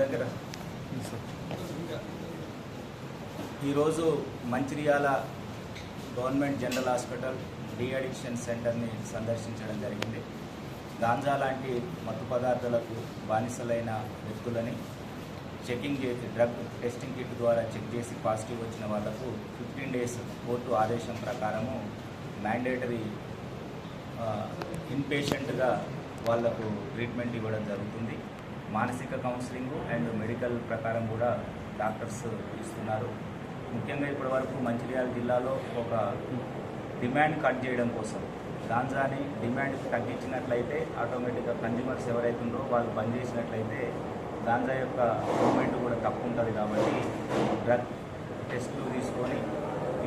దగ్గర ఈరోజు Mancherial government general hospital de addiction సెంటర్ని సందర్శించడం జరిగింది. గాంజా లాంటి మత్తు పదార్థాలకు బానిసలైన వ్యక్తులని చెకింగ్ చేసి డ్రగ్ టెస్టింగ్ కిట్ ద్వారా చెక్ చేసి పాజిటివ్ వచ్చిన వాళ్లకు 15 days కోర్టు ఆదేశం ప్రకారము మ్యాండేటరీ ఇన్పేషెంట్గా వాళ్లకు ట్రీట్మెంట్ ఇవ్వడం జరుగుతుంది. మానసిక కౌన్సిలింగ్ అండ్ మెడికల్ ప్రకారం కూడా డాక్టర్స్ ఇస్తున్నారు. ముఖ్యంగా ఇప్పటివరకు మంచిర్యాల జిల్లాలో ఒక డిమాండ్ కట్ చేయడం కోసం గాంజాని డిమాండ్ తగ్గించినట్లయితే ఆటోమేటిక్గా కన్జ్యూమర్స్ ఎవరైతుందో వాళ్ళు బంద్ చేసినట్లయితే గాంజా యొక్క మూవ్మెంట్ కూడా తక్కువ ఉంటుంది. కాబట్టి డ్రగ్ టెస్టులు తీసుకొని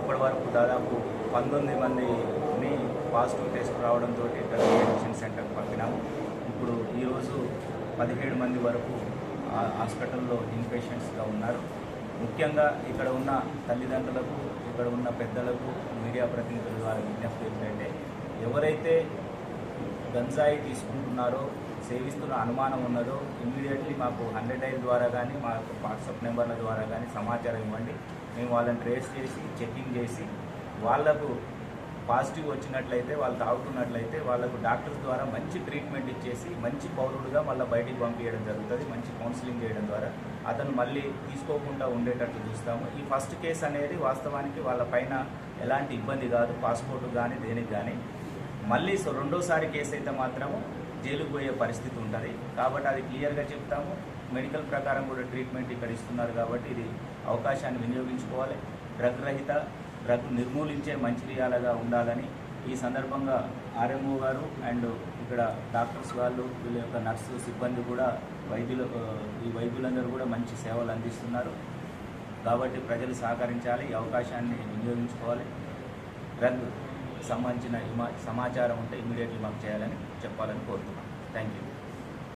ఇప్పటివరకు దాదాపు 19 మందిని పాజిటివ్ టెస్ట్ రావడంతో డ్రగ్ అడిక్షన్ సెంటర్కి పంపినాము. ఇప్పుడు ఈరోజు 17 మంది వరకు హాస్పిటల్లో ఇన్పేషెంట్స్గా ఉన్నారు. ముఖ్యంగా ఇక్కడ ఉన్న తల్లిదండ్రులకు, ఇక్కడ ఉన్న పెద్దలకు, మీడియా ప్రతినిధుల ద్వారా విజ్ఞప్తి ఏంటంటే, ఎవరైతే గంజాయి తీసుకుంటున్నారో, సేవిస్తున్న అనుమానం ఉన్నదో ఇమ్మీడియట్లీ మాకు 100 డైల్ ద్వారా కానీ మా వాట్సాప్ నెంబర్ల ద్వారా కానీ సమాచారం ఇవ్వండి. మేము వాళ్ళని ట్రేస్ చేసి చెకింగ్ చేసి వాళ్లకు పాజిటివ్ వచ్చినట్లయితే, వాళ్ళు తాగుతున్నట్లయితే వాళ్ళకు డాక్టర్స్ ద్వారా మంచి ట్రీట్మెంట్ ఇచ్చేసి మంచి పౌరుడుగా మళ్ళీ బయటికి పంపించడం జరుగుతుంది. మంచి కౌన్సిలింగ్ చేయడం ద్వారా అతను మళ్ళీ తీసుకోకుండా ఉండేటట్లు చూస్తాము. ఈ ఫస్ట్ కేసు అనేది వాస్తవానికి వాళ్ళ పైన ఎలాంటి ఇబ్బంది కాదు, పాస్పోర్ట్ కానీ దేనికి కానీ. మళ్ళీ రెండోసారి కేసు అయితే మాత్రము జైలుకు పోయే పరిస్థితి ఉంటుంది. కాబట్టి అది క్లియర్గా చెప్తాము. మెడికల్ ప్రకారం కూడా ట్రీట్మెంట్ ఇక్కడ ఇస్తున్నారు. కాబట్టి ఇది అవకాశాన్ని వినియోగించుకోవాలి. డ్రగ్ రహిత, డ్రగ్ నిర్మూలించే మంచిర్యాలగా ఉండాలని ఈ సందర్భంగా ఆర్ఎంఓ గారు అండ్ ఇక్కడ డాక్టర్స్ వాళ్ళు, వీళ్ళ యొక్క నర్సు సిబ్బంది కూడా ఈ వైద్యులందరూ కూడా మంచి సేవలు అందిస్తున్నారు. కాబట్టి ప్రజలు సహకరించాలి, ఈ అవకాశాన్ని వినియోగించుకోవాలి. డ్రగ్ సంబంధించిన సమాచారం ఉంటే ఇమీడియట్లీ మాకు చేయాలని చెప్పాలని కోరుతున్నాను. Thank you.